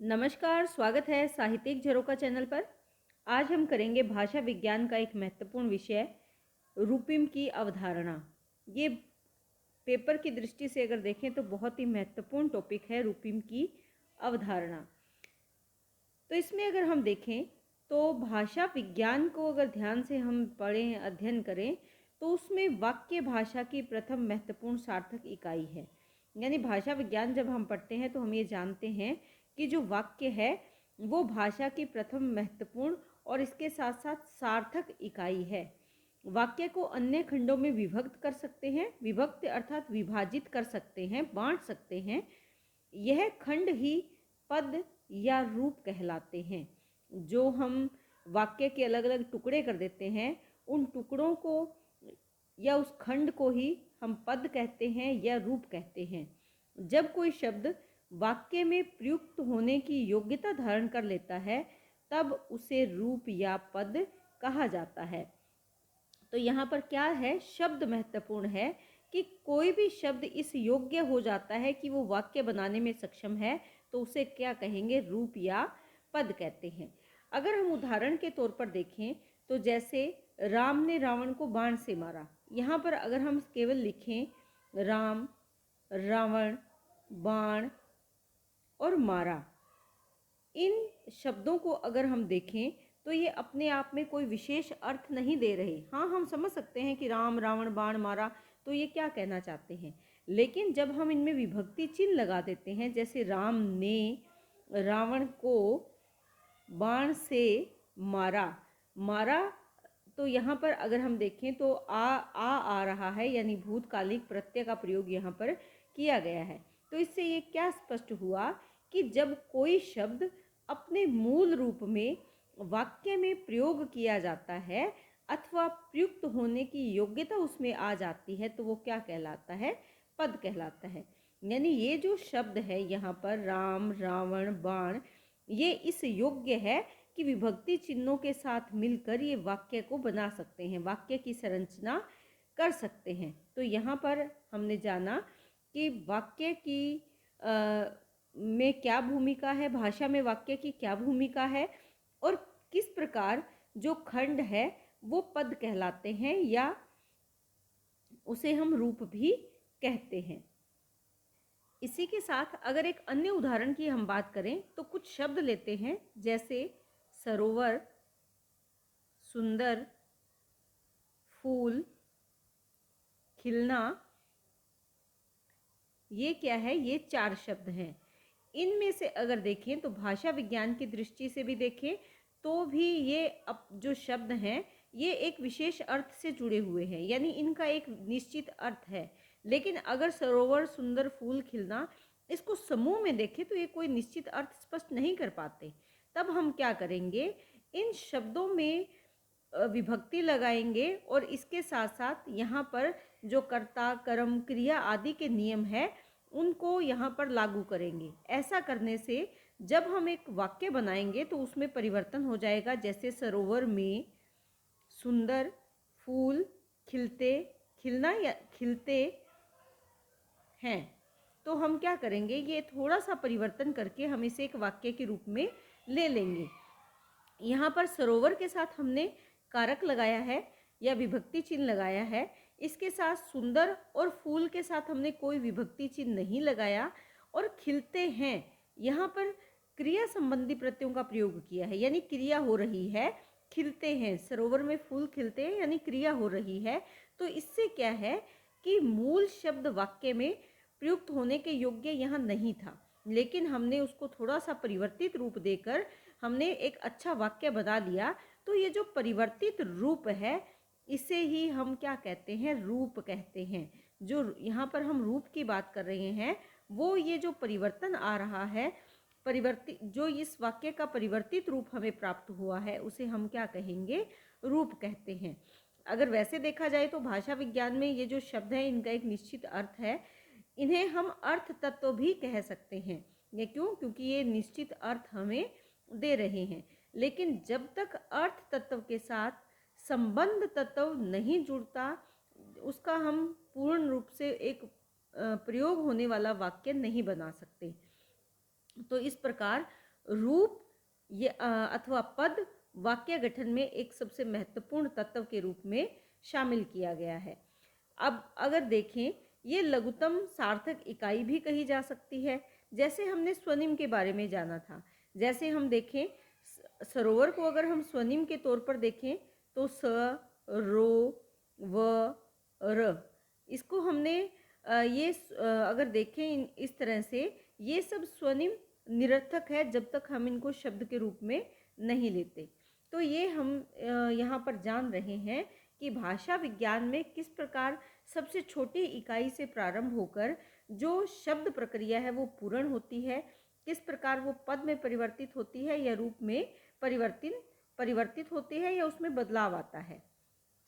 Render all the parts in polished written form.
नमस्कार, स्वागत है साहित्यिक झरोखा चैनल पर। आज हम करेंगे भाषा विज्ञान का एक महत्वपूर्ण विषय रूपिम की अवधारणा। ये पेपर की दृष्टि से अगर देखें तो बहुत ही महत्वपूर्ण टॉपिक है रूपिम की अवधारणा। तो इसमें अगर हम देखें तो भाषा विज्ञान को अगर ध्यान से हम पढ़ें, अध्ययन करें तो उसमें वाक्य भाषा की प्रथम महत्वपूर्ण सार्थक इकाई है। यानी भाषा विज्ञान जब हम पढ़ते हैं तो हम ये जानते हैं कि जो वाक्य है वो भाषा की प्रथम महत्वपूर्ण और इसके साथ साथ सार्थक इकाई है। वाक्य को अन्य खंडों में विभक्त कर सकते हैं, विभक्त अर्थात विभाजित कर सकते हैं, बांट सकते हैं। यह खंड ही पद या रूप कहलाते हैं। जो हम वाक्य के अलग अलग टुकड़े कर देते हैं, उन टुकड़ों को या उस खंड को ही हम पद कहते हैं या रूप कहते हैं। जब कोई शब्द वाक्य में प्रयुक्त होने की योग्यता धारण कर लेता है तब उसे रूप या पद कहा जाता है। तो यहाँ पर क्या है, शब्द महत्वपूर्ण है कि कोई भी शब्द इस योग्य हो जाता है कि वो वाक्य बनाने में सक्षम है तो उसे क्या कहेंगे, रूप या पद कहते हैं। अगर हम उदाहरण के तौर पर देखें तो जैसे राम ने रावण को बाण से मारा, यहाँ पर अगर हम केवल लिखें राम, रावण, बाण और मारा, इन शब्दों को अगर हम देखें तो ये अपने आप में कोई विशेष अर्थ नहीं दे रहे। हाँ, हम समझ सकते हैं कि राम, रावण, बाण मारा तो ये क्या कहना चाहते हैं, लेकिन जब हम इनमें विभक्ति चिन्ह लगा देते हैं, जैसे राम ने रावण को बाण से मारा, मारा, तो यहाँ पर अगर हम देखें तो आ रहा है, यानी भूतकालिक प्रत्यय का प्रयोग यहाँ पर किया गया है। तो इससे ये क्या स्पष्ट हुआ कि जब कोई शब्द अपने मूल रूप में वाक्य में प्रयोग किया जाता है अथवा प्रयुक्त होने की योग्यता उसमें आ जाती है तो वो क्या कहलाता है, पद कहलाता है। यानी ये जो शब्द है यहाँ पर राम, रावण, बाण, ये इस योग्य है कि विभक्ति चिन्हों के साथ मिलकर ये वाक्य को बना सकते हैं, वाक्य की संरचना कर सकते हैं। तो यहाँ पर हमने जाना कि वाक्य की में क्या भूमिका है, भाषा में वाक्य की क्या भूमिका है और किस प्रकार जो खंड है वो पद कहलाते हैं या उसे हम रूप भी कहते हैं। इसी के साथ अगर एक अन्य उदाहरण की हम बात करें तो कुछ शब्द लेते हैं, जैसे सरोवर, सुंदर, फूल, खिलना। ये क्या है, ये 4 शब्द हैं। इनमें से अगर देखें तो भाषा विज्ञान की दृष्टि से भी देखें तो भी ये अब जो शब्द हैं ये एक विशेष अर्थ से जुड़े हुए हैं, यानी इनका एक निश्चित अर्थ है। लेकिन अगर सरोवर, सुंदर, फूल, खिलना, इसको समूह में देखें तो ये कोई निश्चित अर्थ स्पष्ट नहीं कर पाते। तब हम क्या करेंगे, इन शब्दों में विभक्ति लगाएंगे और इसके साथ साथ यहाँ पर जो कर्ता, कर्म, क्रिया आदि के नियम है उनको यहाँ पर लागू करेंगे। ऐसा करने से जब हम एक वाक्य बनाएंगे तो उसमें परिवर्तन हो जाएगा। जैसे सरोवर में सुंदर, फूल खिलते, खिलना या खिलते हैं, तो हम क्या करेंगे, ये थोड़ा सा परिवर्तन करके हम इसे एक वाक्य के रूप में ले लेंगे। यहाँ पर सरोवर के साथ हमने कारक लगाया है या विभक्ति चिन्ह लगाया है, इसके साथ सुंदर और फूल के साथ हमने कोई विभक्ति चिन्ह नहीं लगाया। और खिलते हैं, यहाँ पर क्रिया संबंधी प्रत्ययों का प्रयोग किया है, यानी क्रिया हो रही है। खिलते हैं, सरोवर में फूल खिलते हैं, यानी क्रिया हो रही है। तो इससे क्या है कि मूल शब्द वाक्य में प्रयुक्त होने के योग्य यहाँ नहीं था, लेकिन हमने उसको थोड़ा सा परिवर्तित रूप देकर हमने एक अच्छा वाक्य बना लिया। तो ये जो परिवर्तित रूप है इसे ही हम क्या कहते हैं, रूप कहते हैं। जो यहाँ पर हम रूप की बात कर रहे हैं वो ये जो परिवर्तन आ रहा है, परिवर्तित जो इस वाक्य का परिवर्तित रूप हमें प्राप्त हुआ है उसे हम क्या कहेंगे, रूप कहते हैं। अगर वैसे देखा जाए तो भाषा विज्ञान में ये जो शब्द है इनका एक निश्चित अर्थ है, इन्हें हम अर्थ तत्व भी कह सकते हैं। ये क्यों, क्योंकि ये निश्चित अर्थ हमें दे रहे हैं। लेकिन जब तक अर्थ तत्व के साथ संबंध तत्व नहीं जुड़ता उसका हम पूर्ण रूप से एक प्रयोग होने वाला वाक्य नहीं बना सकते। तो इस प्रकार रूप ये अथवा पद वाक्य गठन में एक सबसे महत्वपूर्ण तत्व के रूप में शामिल किया गया है। अब अगर देखें, ये लघुत्तम सार्थक इकाई भी कही जा सकती है, जैसे हमने स्वनिम के बारे में जाना था। जैसे हम देखें, सरोवर को अगर हम स्वनिम के तौर पर देखें तो स, रो, व, र, इसको हमने अगर देखें इस तरह से, ये सब स्वनिम निरर्थक है जब तक हम इनको शब्द के रूप में नहीं लेते। तो ये हम यहाँ पर जान रहे हैं कि भाषा विज्ञान में किस प्रकार सबसे छोटी इकाई से प्रारंभ होकर जो शब्द प्रक्रिया है वो पूर्ण होती है, किस प्रकार वो पद में परिवर्तित होती है या रूप में परिवर्तित होती है या उसमें बदलाव आता है।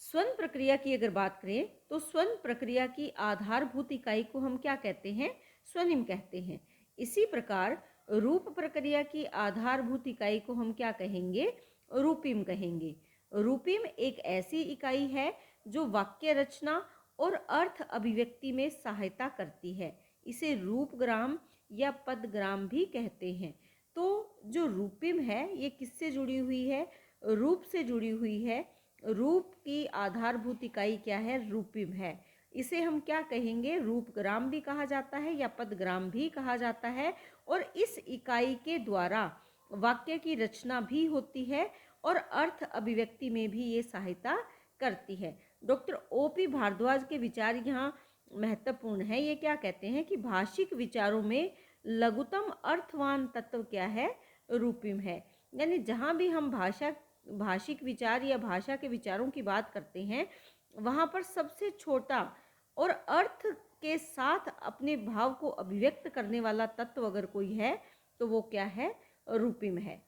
स्वर्ण प्रक्रिया की अगर बात करें तो स्वर्ण प्रक्रिया की आधारभूत इकाई को हम क्या कहते हैं? स्वनिम कहते हैं। इसी प्रकार रूप प्रक्रिया की आधारभूत इकाई को हम क्या कहेंगे? रूपिम कहेंगे। रूपिम एक ऐसी इकाई है जो वाक्य रचना और अर्थ अभिव्यक्ति में सहायता करती है। इसे रूपग्राम या पदग्राम भी कहते हैं। तो जो रूपिम है ये किससे जुड़ी हुई है? रूप से जुड़ी हुई है। रूप की आधारभूत इकाई क्या है? रूपिम है। इसे हम क्या कहेंगे? रूपग्राम भी कहा जाता है या पदग्राम भी कहा जाता है। और इस इकाई के द्वारा वाक्य की रचना भी होती है और अर्थ अभिव्यक्ति में भी ये सहायता करती है। Doctor O.P. भारद्वाज के विचार यहाँ महत्वपूर्ण है। ये क्या कहते हैं कि भाषिक विचारों में लघुतम अर्थवान तत्व क्या है? रूपिम है। यानी जहाँ भी हम भाषिक विचार या भाषा के विचारों की बात करते हैं, वहाँ पर सबसे छोटा और अर्थ के साथ अपने भाव को अभिव्यक्त करने वाला तत्व अगर कोई है तो वो क्या है? रूपिम है।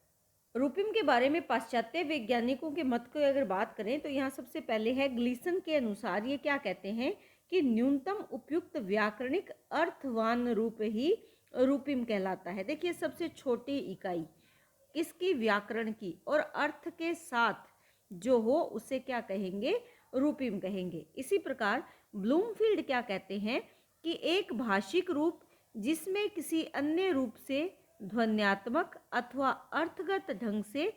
रूपिम के बारे में पाश्चात्य वैज्ञानिकों के मत की अगर बात करें तो यहाँ सबसे पहले है ग्लीसन के अनुसार ये क्या कहते हैं कि न्यूनतम उपयुक्त व्याकरणिक अर्थवान रूप ही रूपिम कहलाता है। देखिए, सबसे छोटी इकाई किसकी? व्याकरण की, और अर्थ के साथ जो हो उसे क्या कहेंगे? रूपिम कहेंगे। इसी प्रकार ब्लूमफील्ड क्या कहते हैं कि एक भाषिक रूप जिसमें किसी अन्य रूप से ध्वन्यात्मक अथवा अर्थगत ढंग से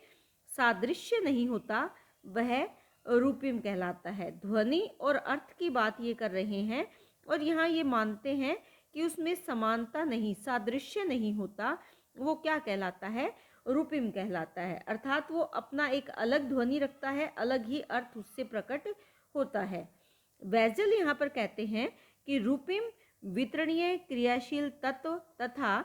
सादृश्य नहीं होता वह रूपिम कहलाता है। ध्वनि और अर्थ की बात ये कर रहे हैं और यहाँ ये मानते हैं कि उसमें समानता नहीं, सादृश्य नहीं होता, वो क्या कहलाता है? रूपिम कहलाता है। अर्थात वो अपना एक अलग ध्वनि रखता है, अलग ही अर्थ उससे प्रकट होता है। वेजल यहाँ पर कहते हैं कि रूपिम वितरणीय क्रियाशील तत्व तथा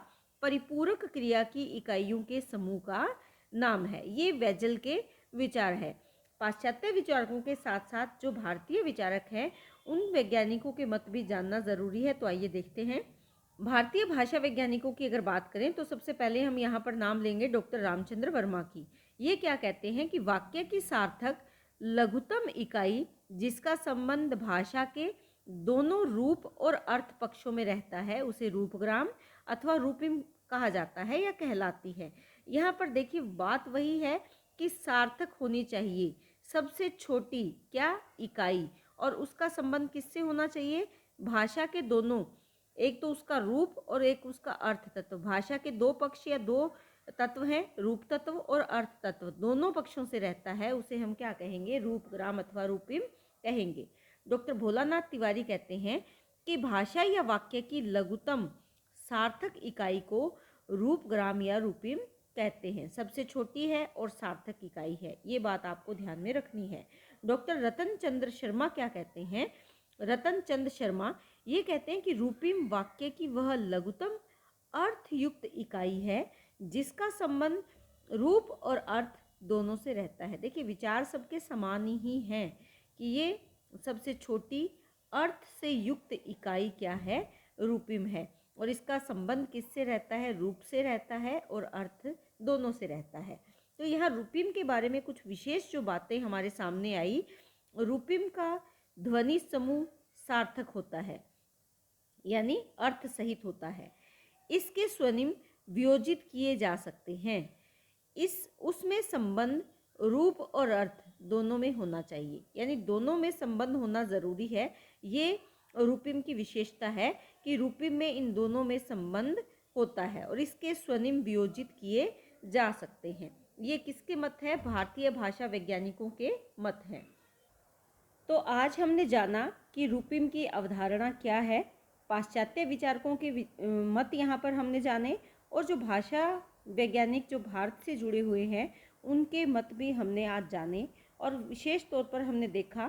परिपूरक क्रिया की इकाइयों के समूह का नाम है। ये वेजल के विचार है। पाश्चात्य विचारकों के साथ साथ जो भारतीय विचारक हैं उन वैज्ञानिकों के मत भी जानना जरूरी है। तो आइए देखते हैं। भारतीय भाषा वैज्ञानिकों की अगर बात करें तो सबसे पहले हम यहाँ पर नाम लेंगे डॉक्टर रामचंद्र वर्मा की। ये क्या कहते हैं कि वाक्य की सार्थक लघुतम इकाई जिसका संबंध भाषा के दोनों रूप और अर्थ पक्षों में रहता है उसे रूपग्राम अथवा रूपिम कहा जाता है या कहलाती है। यहाँ पर देखिए, बात वही है कि सार्थक होनी चाहिए सबसे छोटी क्या? इकाई, और उसका संबंध किससे होना चाहिए? भाषा के दोनों, एक तो उसका रूप और एक उसका अर्थ तत्व। भाषा के दो पक्ष या दो तत्व हैं, रूप तत्व और अर्थ तत्व, दोनों पक्षों से रहता है, उसे हम क्या कहेंगे? रूपग्राम अथवा रूपिम कहेंगे। डॉक्टर भोलानाथ तिवारी कहते हैं कि भाषा या वाक्य की लघुतम सार्थक इकाई को रूपग्राम या रूपिम कहते हैं। सबसे छोटी है और सार्थक इकाई है, ये बात आपको ध्यान में रखनी है। डॉक्टर रतन चंद्र शर्मा क्या कहते हैं? रतन चंद्र शर्मा ये कहते हैं कि रूपिम वाक्य की वह लघुतम अर्थयुक्त इकाई है जिसका संबंध रूप और अर्थ दोनों से रहता है। देखिए, विचार सबके समान ही हैं कि ये सबसे छोटी अर्थ से युक्त इकाई क्या है? रूपिम है, और इसका संबंध किससे रहता है? रूप से रहता है और अर्थ दोनों से रहता है। तो यहाँ रूपिम के बारे में कुछ विशेष जो बातें हमारे सामने आई। रूपिम का ध्वनि समूह सार्थक होता है यानी अर्थ सहित होता है। इसके स्वनिम वियोजित किए जा सकते हैं। उसमें संबंध रूप और अर्थ दोनों में होना चाहिए, यानी दोनों में संबंध होना जरूरी है। ये रूपिम की विशेषता है कि रूपिम में इन दोनों में संबंध होता है और इसके स्वनिम वियोजित किए जा सकते हैं। ये किसके मत है? भारतीय भाषा वैज्ञानिकों के मत हैं। तो आज हमने जाना कि रूपिम की अवधारणा क्या है, पाश्चात्य विचारकों के मत यहाँ पर हमने जाने, और जो भाषा वैज्ञानिक जो भारत से जुड़े हुए हैं उनके मत भी हमने आज जाने। और विशेष तौर पर हमने देखा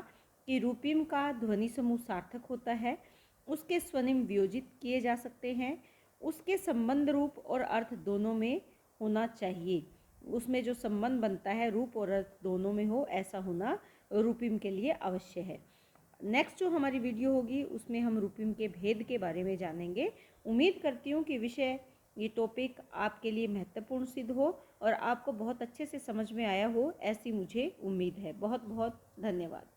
कि रूपिम का ध्वनि समूह सार्थक होता है, उसके स्वनिम वियोजित किए जा सकते हैं, उसके संबंध रूप और अर्थ दोनों में होना चाहिए। उसमें जो संबंध बनता है रूप और अर्थ दोनों में हो, ऐसा होना रूपिम के लिए अवश्य है। नेक्स्ट जो हमारी वीडियो होगी उसमें हम रूपिम के भेद के बारे में जानेंगे। उम्मीद करती हूँ कि ये टॉपिक आपके लिए महत्वपूर्ण सिद्ध हो और आपको बहुत अच्छे से समझ में आया हो, ऐसी मुझे उम्मीद है। बहुत बहुत धन्यवाद।